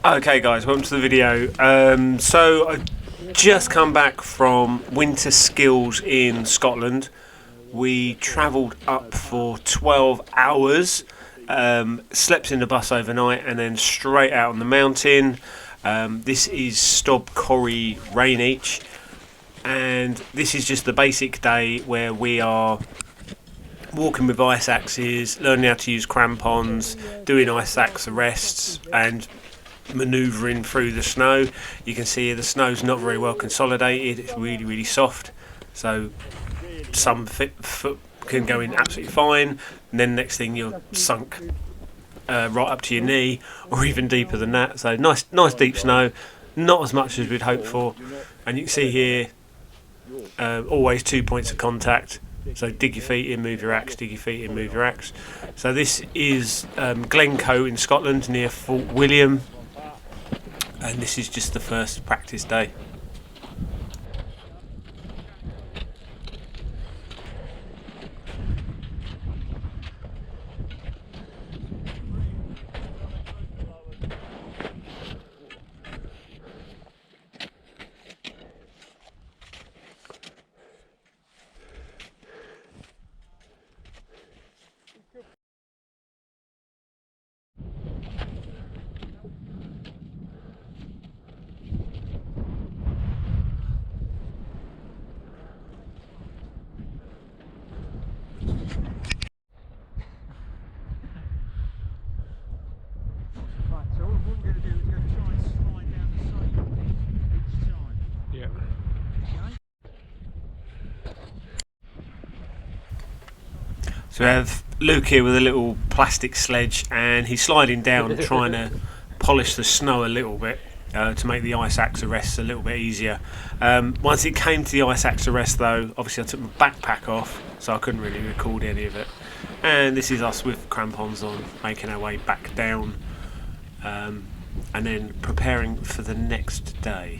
Okay guys, welcome to the video. So I just come back from winter skills in Scotland. We travelled up for 12 hours, slept in the bus overnight and then straight out on the mountain. This is Stob, Coire, Rainich, and this is just the basic day where we are walking with ice axes, learning how to use crampons, doing ice axe arrests and manoeuvring through the snow. You can see here the snow's not very well consolidated, it's really soft, so some foot can go in absolutely fine, and then next thing you're sunk right up to your knee or even deeper than that. So nice deep snow, not as much as we'd hoped for. And you can see here always 2 points of contact, so dig your feet in, move your axe, dig your feet in, move your axe. So this is Glencoe in Scotland near Fort William, and this is just the first practice day. So we have Luke here with a little plastic sledge, and he's sliding down trying to polish the snow a little bit to make the ice axe arrests a little bit easier. Once it came to the ice axe arrest though, obviously I took my backpack off, so I couldn't really record any of it. And this is us with crampons on, making our way back down, and then preparing for the next day.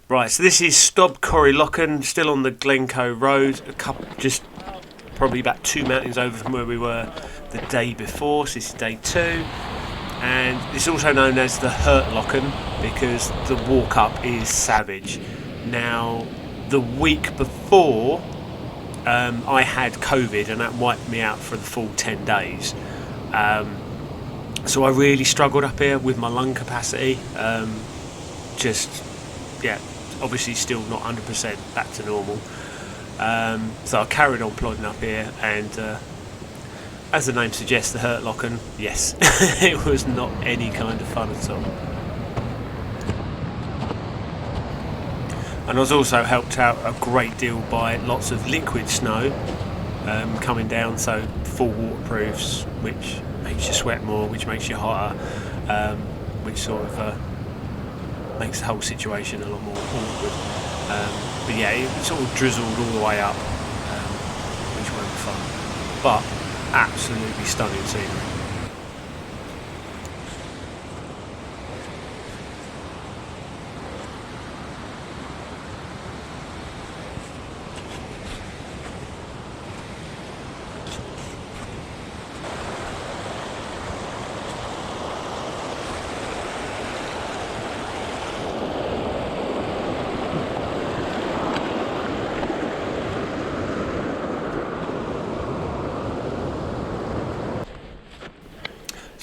Right, so this is Stob, Coire, Lochan, still on the Glencoe road, just probably about 2 mountains over from where we were the day before, so this is day 2. And it's also known as the Hurt Lochan because the walk up is savage. Now, the week before, I had COVID and that wiped me out for the full 10 days. So I really struggled up here with my lung capacity. Yeah, obviously still not 100% back to normal. So I carried on plodding up here, and as the name suggests, the Hurt Lochan, yes, it was not any kind of fun at all. And I was also helped out a great deal by lots of liquid snow coming down, so full waterproofs, which makes you sweat more, which makes you hotter, which sort of makes the whole situation a lot more awkward. But yeah, it sort of drizzled all the way up, which won't be fun, but absolutely stunning scenery.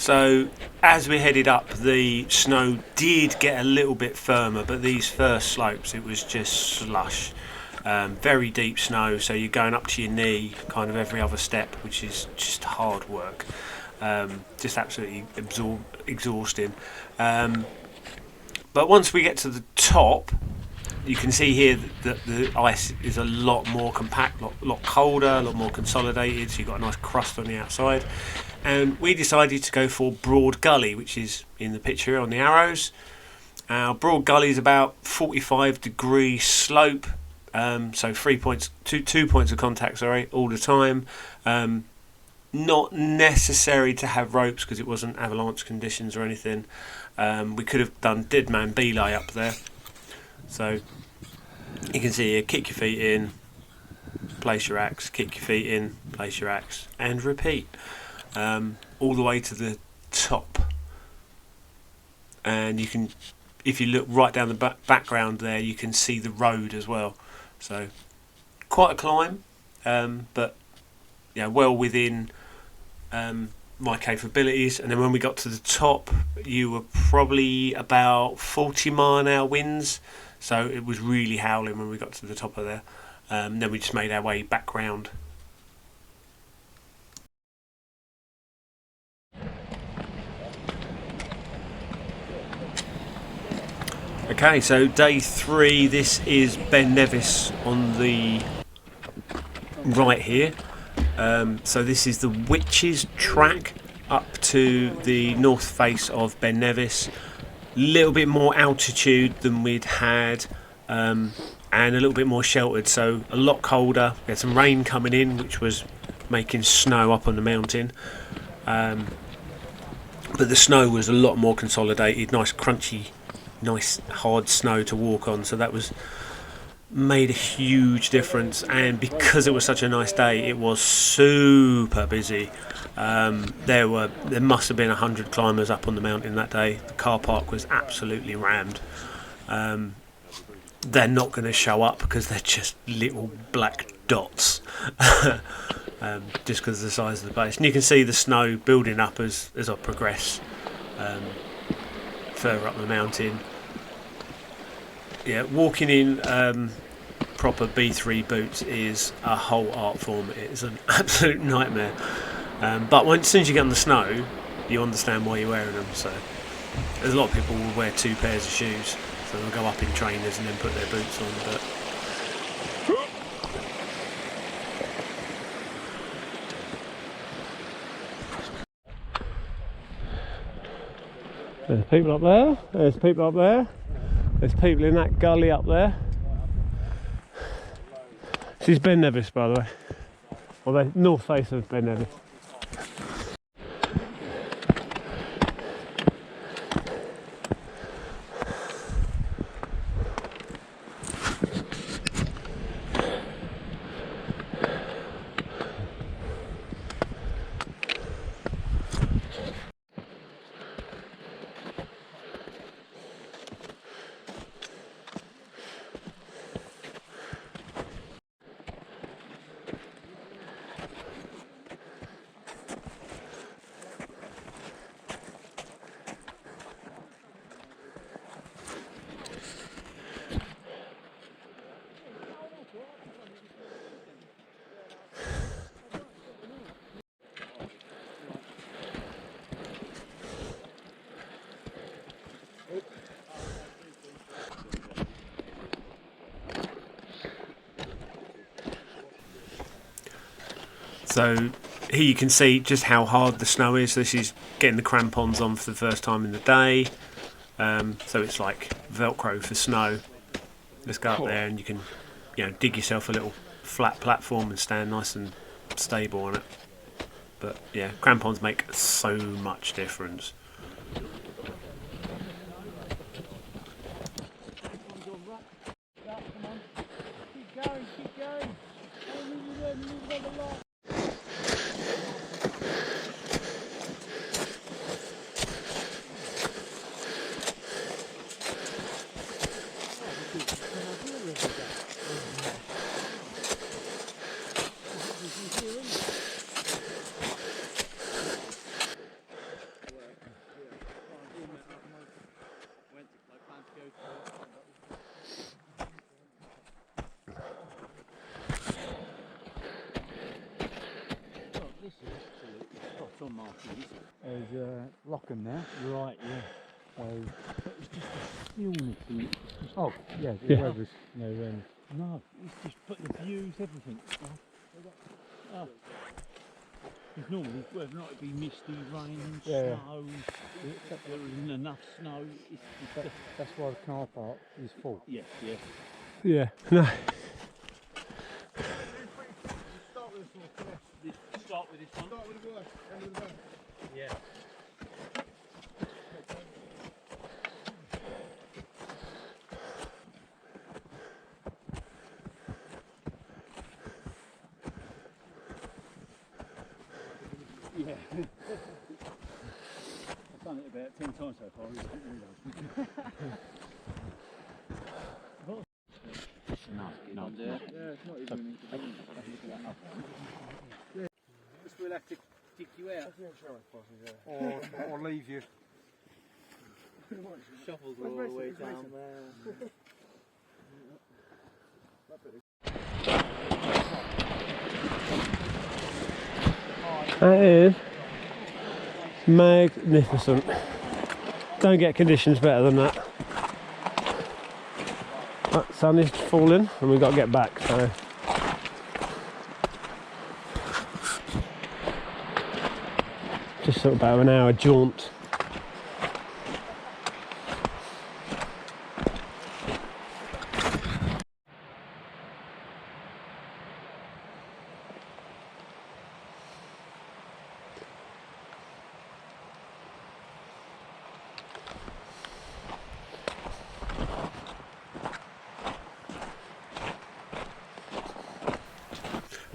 So as we headed up, the snow did get a little bit firmer, but these first slopes, it was just slush. Very deep snow, so you're going up to your knee kind of every other step, which is just hard work. Just absolutely exhausting. But once we get to the top, you can see here that the ice is a lot more compact, a lot colder, a lot more consolidated, so you've got a nice crust on the outside. And we decided to go for Broad Gully, which is in the picture on the arrows. Broad Gully is about 45-degree slope, so 2 points of contact, all the time. Not necessary to have ropes because it wasn't avalanche conditions or anything. We could have done dead man belay up there. So you can see here, kick your feet in, place your axe, kick your feet in, place your axe, and repeat all the way to the top. And you can, if you look right down the background there, you can see the road as well. So quite a climb, but yeah, well within my capabilities. And then when we got to the top, you were probably about 40 mile an hour winds, so it was really howling when we got to the top of there. Then we just made our way back round. Okay, so day 3, this is Ben Nevis on the right here. So this is the Witches track up to the north face of Ben Nevis. A little bit more altitude than we'd had, and a little bit more sheltered, so a lot colder. We had some rain coming in, which was making snow up on the mountain. But the snow was a lot more consolidated, nice crunchy, nice hard snow to walk on, so that was made a huge difference. And because it was such a nice day, it was super busy. There must have been 100 climbers up on the mountain that day. The car park was absolutely rammed. They're not going to show up because they're just little black dots, just because of the size of the place. And you can see the snow building up as I progress further up the mountain. Yeah, walking in proper B3 boots is a whole art form. It is an absolute nightmare. But as soon as you get on the snow, you understand why you're wearing them. So there's a lot of people who will wear 2 pairs of shoes, so they'll go up in trainers and then put their boots on. But there's people up there, there's people up there, there's people in that gully up there. This is Ben Nevis, by the way, or the north face of Ben Nevis. So here you can see just how hard the snow is. This is getting the crampons on for the first time in the day. So it's like Velcro for snow. Let's go up there and you can, dig yourself a little flat platform and stand nice and stable on it. But yeah, crampons make so much difference. There's Lochan there. Right, yeah. So, but it's just a stillness in it. Oh, yeah, the Yeah. weather's no, it's just put the views, everything. Because normally, whether or not it be misty, rain, snow, there isn't enough snow. That's why the car park is full. Yes, yeah. Yeah, no. Start with this one. Start with this one. Start with the worst, end of the best. Yeah. I've done it about 10 times so far. No, it's not even. We'll have to dig you out. Or leave you. Shovels all the way down there. That is magnificent. Don't get conditions better than that. But sun is falling and we've got to get back, so just sort of about an hour jaunt.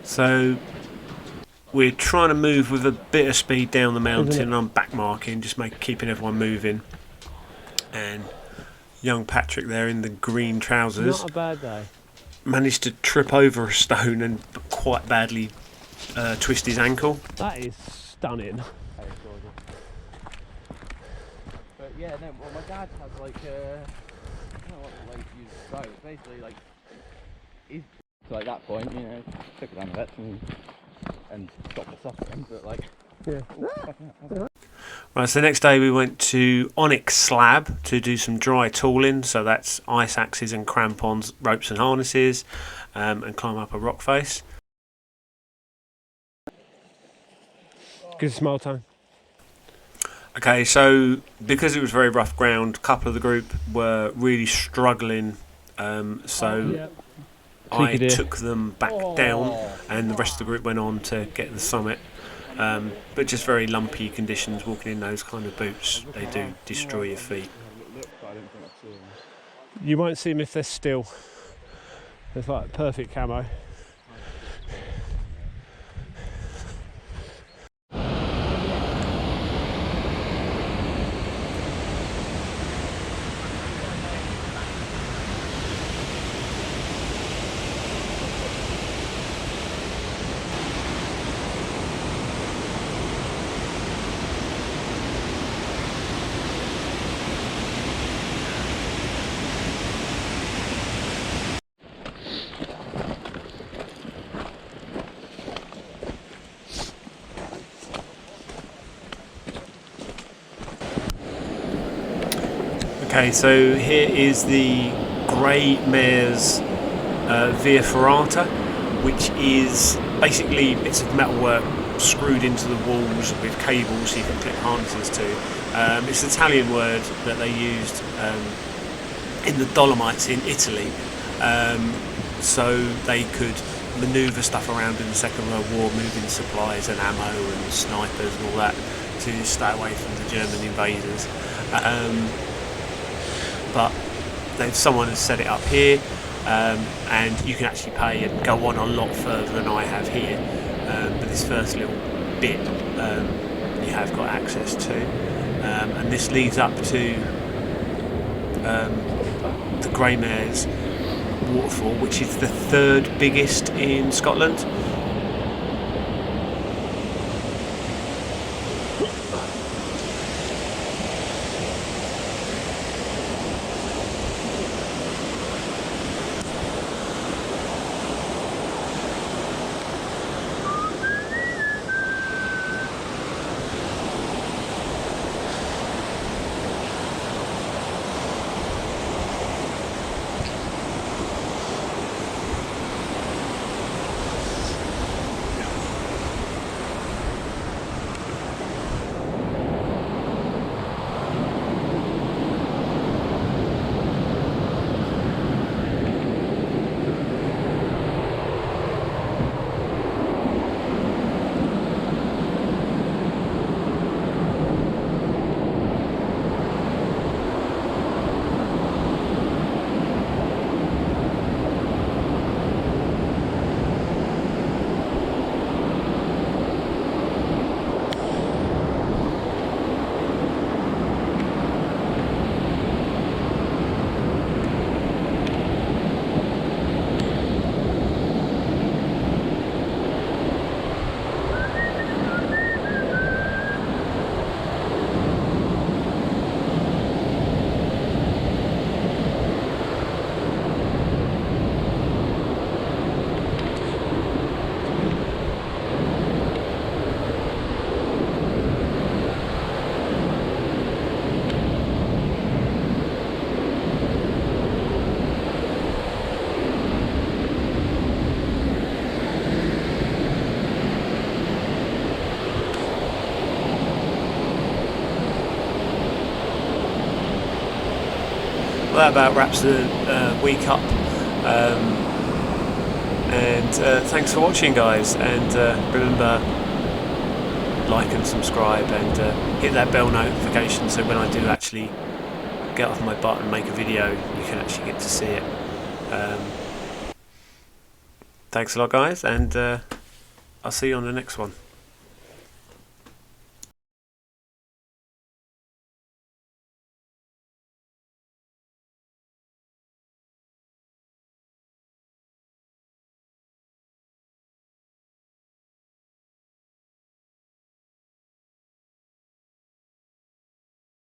So we're trying to move with a bit of speed down the mountain. I'm back marking, just keeping everyone moving. And young Patrick there in the green trousers. Not a bad day. Managed to trip over a stone and quite badly twist his ankle. That is stunning. But yeah, no, well my dad has like I don't know what the way to use the boat. It's basically like he's to like that point, you know, took it down the vets and stopped the suffering, but like Yeah. Right, so the next day we went to Onyx Slab to do some dry tooling, so that's ice axes and crampons, ropes and harnesses, and climb up a rock face. Good smile time. Okay, so because it was very rough ground, a couple of the group were really struggling, so I took them back down and the rest of the group went on to get to the summit. But just very lumpy conditions, walking in those kind of boots, they do destroy your feet. You won't see them if they're still. It's like perfect camo. Okay, so here is the Grey Mare's via ferrata, which is basically it's of metalwork screwed into the walls with cables so you can clip harnesses to. It's an Italian word that they used in the Dolomites in Italy, so they could manoeuvre stuff around in the Second World War, moving supplies and ammo and snipers and all that to stay away from the German invaders. But someone has set it up here, and you can actually pay and go on a lot further than I have here. But this first little bit you have got access to, and this leads up to the Grey Mare's waterfall, which is the third biggest in Scotland. Well, that about wraps the week up. And thanks for watching, guys, and remember, like and subscribe, and hit that bell notification so when I do actually get off my butt and make a video, you can actually get to see it. Thanks a lot, guys, and I'll see you on the next one.